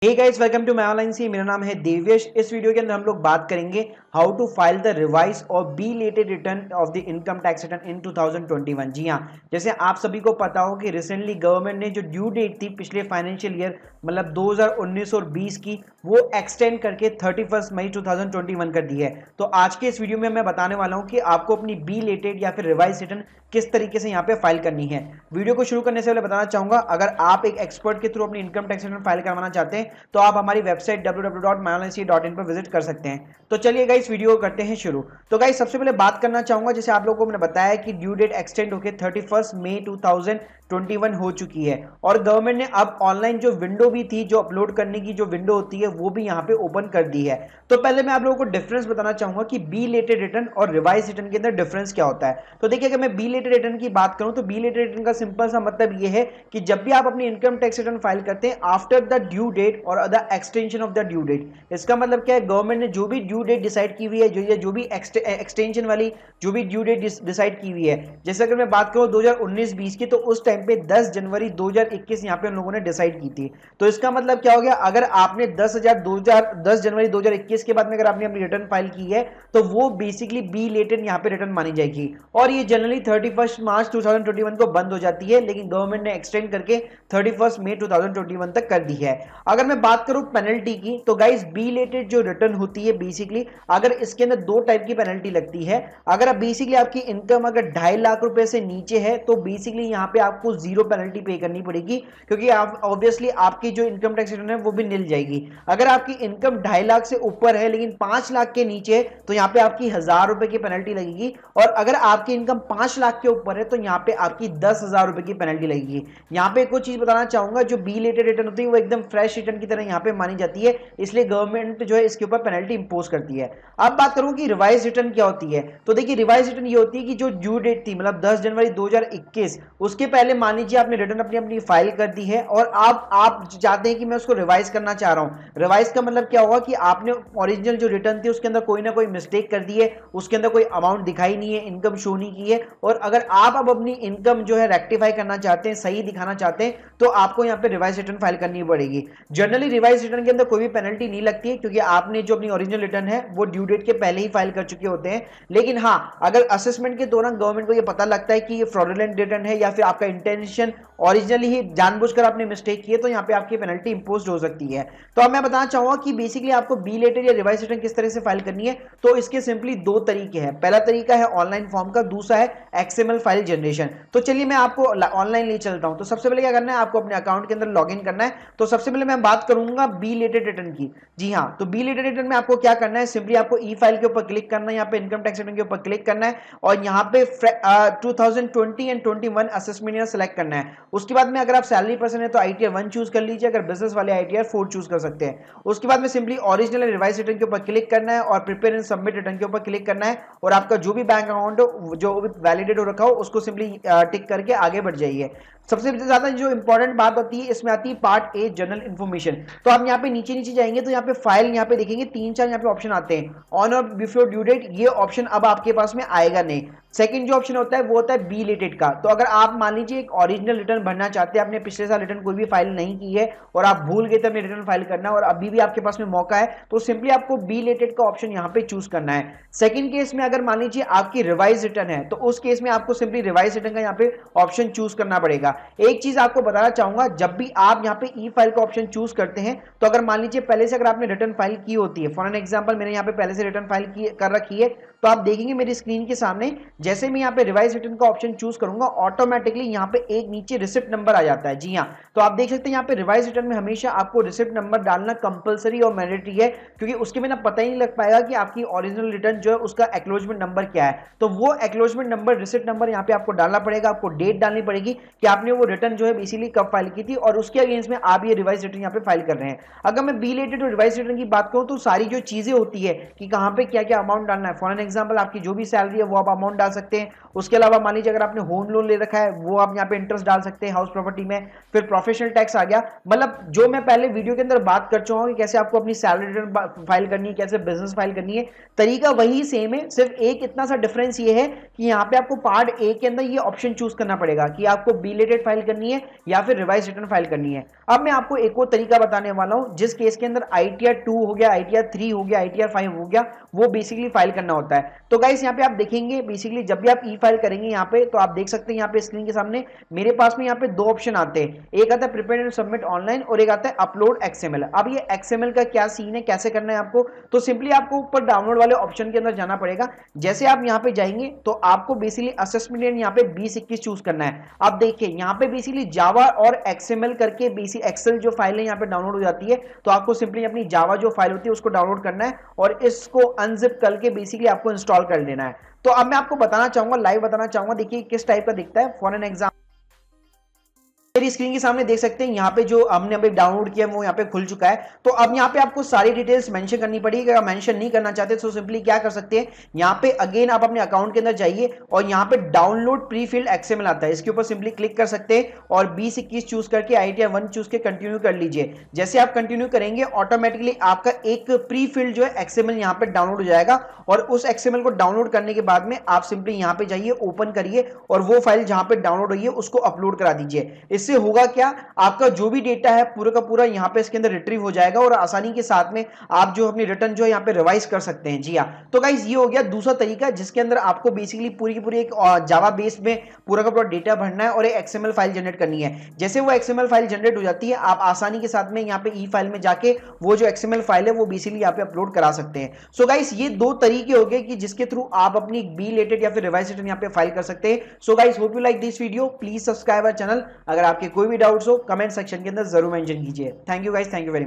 Hey guys, welcome to my online सी। मेरा नाम है देवेश। इस वीडियो के अंदर हम लोग बात करेंगे how to file the revise और belated return of the income tax return in 2021। जी हाँ, जैसे आप सभी को पता हो कि रिसेंटली गवर्नमेंट ने जो ड्यू डेट थी पिछले फाइनेंशियल ईयर मतलब 2019 और 20 की, वो एक्सटेंड करके 31 मई 2021 कर दी है। तो आज के इस वीडियो में मैं बताने वाला हूँ कि आपको अपनी बी लेटेड या फिर रिवाइज रिटर्न किस तरीके से यहाँ पे फाइल करनी है। वीडियो को शुरू करने से पहले बताना चाहूंगा, अगर आप एक एक्सपर्ट के थ्रू अपनी इनकम टैक्स रिटर्न फाइल करवाना चाहते हैं तो आप हमारी वेबसाइट www.myonlinec.in पर विजिट कर सकते हैं। तो चलिए गाइस, वीडियो को करते हैं शुरू। तो गाइस, सबसे पहले बात करना चाहूंगा, जैसे आप लोगों को मैंने बताया कि ड्यू डेट एक्सटेंड होकर 31 मई 2021 हो चुकी है और गवर्नमेंट ने अब ऑनलाइन जो विंडो भी थी, जो अपलोड करने की जो विंडो होती है, वो भी यहाँ पे ओपन कर दी है। तो पहले मैं आप लोगों को डिफरेंस बताना चाहूंगा कि बी लेटेड रिटर्न और रिवाइज रिटर्न के अंदर डिफरेंस क्या होता है। तो देखिए, अगर मैं बी लेटेड रिटर्न की बात करूं तो बी लेटेड रिटर्न का सिंपल सा मतलब ये है कि जब भी आप अपनी इनकम टैक्स रिटर्न फाइल करते हैं आफ्टर द ड्यू डेट और the extension of the due date. इसका मतलब क्या है, गवर्नमेंट ने जो भी ड्यू डेट डिसाइड की हुई है, जो भी एक्सटेंशन वाली जो भी ड्यू डेट डिसाइड की हुई है, जैसे अगर मैं बात करूं 2019-20 की, तो उस टाइम पे 10 जनवरी 2021 यहां पे उन लोगों ने डिसाइड की थी। तो इसका मतलब क्या हो गया, अगर आपने 10 जनवरी 2021 के बाद में अगर आपने अपनी रिटर्न फाइल की है तो वो बेसिकली बी लेटेड यहां पे रिटर्न मानी जाएगी और ये जनरली 31 मार्च 2021 को बंद हो जाती है, लेकिन गवर्नमेंट ने एक्सटेंड करके 31 मई 2021 तक कर दी है। अगर मैं बात करूं पेनल्टी की, तो गाइस बी लेटेड जो रिटर्न होती है बेसिकली, अगर इसके अंदर दो टाइप की पेनल्टी लगती है। अगर बेसिकली आपकी इनकम अगर 2.5 लाख रुपए से नीचे है तो बेसिकली यहां पे आपको जीरो पेनल्टी पे करनी पड़ेगी, क्योंकि आप ऑब्वियसली आपकी जो इनकम टैक्स रिटर्न है वो भी मिल जाएगी। अगर आपकी इनकम 2.5 लाख से ऊपर है लेकिन 5 लाख के नीचे है तो यहां पे आपकी 1000 रुपए की पेनल्टी लगेगी, और अगर आपकी इनकम 5 लाख के ऊपर है तो यहां पे आपकी 10,000 रुपए की पेनल्टी लगेगी। यहां पे कुछ चीज बताना चाहूंगा, जो बी लेटेड रिटर्न होती है वो एकदम फ्रेश रिटर्न की तरह यहां पे मानी जाती है, इसलिए गवर्नमेंट जो है इसके ऊपर पेनल्टी इंपोज करती है। अब बात करूं कि रिवाइज रिटर्न क्या होती है, तो देखिए रिवाइज रिटर्न ये होती है कि जो ड्यू डेट थी मतलब 10 जनवरी 2021, उसके पहले मान लीजिए आपने रिटर्न अपनी अपनी फाइल कर दी है और आप चाहते हैं कि मैं उसको रिवाइज करना चाह रहा हूं। रिवाइज का मतलब क्या होगा कि आपने ओरिजिनल जो रिटर्न थी उसके अंदर कोई ना कोई मिस्टेक कर दी है, उसके अंदर कोई अमाउंट दिखाई नहीं है, इनकम शो नहीं की है, और अगर आप अब अपनी इनकम जो है रेक्टिफाई करना चाहते हैं, सही दिखाना चाहते हैं, तो आपको यहाँ पे रिवाइज रिटर्न फाइल करनी पड़ेगी। जनरली रिवाइज रिटर्न के अंदर कोई भी पेनल्टी नहीं लगती है, क्योंकि आपने जो अपनी ओरिजिनल रिटर्न है वो ड्यू डेट के पहले ही फाइल कर चुके होते हैं। लेकिन हाँ, अगर असेसमेंट के दौरान गवर्नमेंट को ये पता लगता है कि ये फ्रॉडुलेंट रिटर्न है या फिर आपका इंटेंशन ओरिजिनली ही जानबूझकर आपने मिस्टेक की है, तो यहाँ पे आपकी पेनल्टी इंपोज हो सकती है। तो अब मैं बताना चाहूंगा कि बेसिकली आपको बी लेटेड या रिवाइज रिटर्न किस तरह से फाइल करनी है। तो इसके सिंपली दो तरीके हैं। पहला तरीका है ऑनलाइन फॉर्म का, दूसरा है एक्सएमएल फाइल जनरेशन। तो चलिए मैं आपको ऑनलाइन ले चलता हूं। तो सबसे पहले क्या करना है, आपको अपने अकाउंट के अंदर लॉग इन करना है। तो सबसे पहले मैं बात करूंगा बी लेटेड रिटर्न की। जी हाँ, तो बी लेटेड रिटर्न में आपको क्या करना है, सिंपली आपको ई फाइल के ऊपर क्लिक करना है, यहाँ पे इनकम टैक्स रिटर्न के ऊपर क्लिक करना है और यहाँ पे 2020 एंड 21 असेसमेंट ईयर सेलेक्ट करना है। उसके बाद में अगर आप सैलरी पर्सन है तो आईटीआर 1 चूज कर लीजिए, अगर बिजनेस वाले आईटीआर 4 चूज कर सकते हैं। उसके बाद में simply original and revise return के ऊपर क्लिक करना है और प्रिपेयर एंड सबमिट रिटर्न के ऊपर क्लिक करना है, और आपका जो भी बैंक अकाउंट हो जो भी वैलिडेट हो रखा हो उसको सिंपली टिक करके आगे बढ़ जाइए। सबसे ज्यादा जो इंपॉर्टेंट बात होती है इसमें आती है पार्ट ए, जनरल इन्फॉर्मेशन। तो आप यहाँ पे नीचे नीचे जाएंगे तो यहाँ पे फाइल यहाँ पे देखेंगे 3-4 यहाँ पे ऑप्शन आते हैं। ऑन और बिफोर ड्यू डेट, ये ऑप्शन अब आपके पास में आएगा नहीं। सेकंड जो ऑप्शन होता है वो होता है बी लेटेड का। तो अगर आप मान लीजिए एक ओरिजिनल रिटर्न भरना चाहते हैं, आपने पिछले साल रिटर्न कोई भी फाइल नहीं की है और आप भूल गए थे अपने रिटर्न फाइल करना और अभी भी आपके पास में मौका है, तो सिंपली आपको बी लेटेड का ऑप्शन यहाँ पे चूज करना है। सेकंड केस में अगर मान लीजिए आपकी रिवाइज रिटर्न है तो उस केस में आपको सिंपली रिवाइज रिटर्न का यहाँ पे ऑप्शन चूज करना पड़ेगा। एक चीज आपको बताना चाहूंगा, जब भी आप यहाँ पे ई फाइल का ऑप्शन चूज करते हैं तो अगर मान लीजिए पहले से अगर आपने रिटर्न फाइल की होती है, फॉर एन एग्जांपल मैंने यहाँ पे पहले से रिटर्न फाइल कर रखी है, तो आप देखेंगे मेरी स्क्रीन के सामने जैसे मैं यहाँ पे रिवाइज रिटर्न का ऑप्शन चूज करूंगा ऑटोमेटिकली यहाँ पे एक नीचे रिसिप्ट नंबर आ जाता है। जी हाँ, तो आप देख सकते हैं यहाँ पे रिवाइज रिटर्न में हमेशा आपको रिसिप्ट नंबर डालना कंपलसरी और मैंडेटरी है, क्योंकि उसके बिना पता ही नहीं लग पाएगा कि आपकी ओरिजिनल रिटर्न जो है उसका एक्नॉलेजमेंट नंबर क्या है। तो वो एक्नॉलेजमेंट नंबर, रिसिप्ट नंबर यहाँ पे आपको डालना पड़ेगा, आपको डेट डालनी पड़ेगी कि आपने वो रिटर्न जो है बेसिकली कब फाइल की थी और उसके अगेंस्ट में आप ये रिवाइज रिटर्न यहाँ पे फाइल कर रहे हैं। अगर मैं बी लेटेड और रिवाइज रिटर्न की बात करूं तो सारी जो चीजें होती है कि कहां पे क्या क्या अमाउंट डालना है, फॉर एन एग्जांपल आपकी जो भी सैलरी है वो आप अमाउंट डाल सकते हैं। उसके अलावा मान लीजिए अगर आपने होम लोन ले रखा है वो आप यहाँ पे इंटरेस्ट डाल सकते हैं हाउस प्रॉपर्टी में। फिर प्रोफेशनल टैक्स आ गया, मतलब जो मैं पहले वीडियो के अंदर बात कर चुका हूं कि कैसे आपको अपनी सैलरी रिटर्न फाइल करनी है, कैसे बिजनेस फाइल करनी है, तरीका वही सेम है, सिर्फ एक इतना सा डिफरेंस ये है कि यहाँ पे आपको पार्ट ए के अंदर ये ऑप्शन चूज करना पड़ेगा कि आपको बी रिलेटेड फाइल करनी है या फिर रिवाइज रिटर्न फाइल करनी है। अब मैं आपको एक और तरीका बताने वाला हूं जिस केस के अंदर ITR 2 हो गया, ITR 3 हो गया, ITR 5 हो गया, वो बेसिकली फाइल करना होता है। तो गाइस यहाँ पे आप देखेंगे बेसिकली जब भी आप ई फाइल करेंगे यहाँ पे, तो आप देख सकते हैं यहाँ पे स्क्रीन के सामने मेरे पास में यहाँ पे दो ऑप्शन आते हैं, एक आता है प्रिपेयर एंड सबमिट ऑनलाइन और एक आता है अपलोड XML। अब ये XML का क्या सीन है, कैसे करना है आपको, तो सिंपली आपको ऊपर डाउनलोड वाले ऑप्शन के अंदर जाना पड़ेगा। जैसे आप यहाँ पे जाएंगे तो आपको बेसिकली असेसमेंट एंड यहाँ पे 2021 चूज करना है। अब देखिए यहाँ पे बेसिकली जावा और XML करके बेसिक एक्सेल जो फाइल है यहाँ पे डाउनलोड हो जाती है, तो आपको सिंपली अपनी जावा जो फाइल होती है उसको डाउनलोड करना है और इसको अनजिप करके बेसिकली आपको इंस्टॉल कर लेना है। तो अब मैं आपको बताना चाहूंगा, लाइव बताना चाहूंगा, देखिए किस टाइप का दिखता है। फॉर एन एग्जाम्पल मेरी स्क्रीन के सामने देख सकते हैं यहाँ पे जो हमने अभी डाउनलोड किया वो यहाँ पे खुल चुका है। तो अब यहाँ पे आपको सारी डिटेल्स मेंशन करनी पड़ेगी। अगर मेंशन नहीं करना चाहते तो सिंपली क्या कर सकते हैं, यहाँ पे अगेन आप अपने अकाउंट के अंदर जाइए और यहाँ पे डाउनलोड प्री फिल्ड XML आता है, इसके ऊपर सिंपली क्लिक कर सकते हैं और 2021 चूज करके ITR 1 चूज के कंटिन्यू कर लीजिए। जैसे आप कंटिन्यू करेंगे ऑटोमेटिकली आपका एक प्री फिल्ड जो है XML यहाँ पे डाउनलोड हो जाएगा और उस XML को डाउनलोड करने के बाद में आप सिंपली यहाँ पे जाइए, ओपन करिए और वो फाइल जहाँ पे डाउनलोड हुई है उसको अपलोड करा दीजिए। इससे होगा क्या, आपका जो भी डेटा है पूरा का पूरा यहाँ पे इसके अंदर रिट्रीव हो जाएगा और आसानी के साथ में आप जो अपनी रिटर्न जो है यहाँ पे रिवाइज कर सकते हैं। जी हाँ, तो गाइस ये हो गया दूसरा तरीका जिसके अंदर आपको बेसिकली पूरी की पूरी एक जावा बेस में पूरा का पूरा डेटा भरना है और एक XML फाइल जनरेट करनी है। जैसे वो XML फाइल जनरेट हो जाती है, आप आसानी के साथ में यहाँ पे ई फाइल में जाके वो जो XML फाइल है वो बेसिकली यहाँ पे अपलोड करा सकते हैं। सो गाइस ये दो तरीके हो गए कि जिसके थ्रू आप अपनी बी रिलेटेड या फिर रिवाइज रिटर्न यहाँ पे फाइल कर सकते हैं। So guys hope you like this video, please subscribe our channel. अगर आपके कोई भी डाउट्स हो कमेंट सेक्शन के अंदर जरूर मेंशन कीजिए। Thank you guys, thank you very much.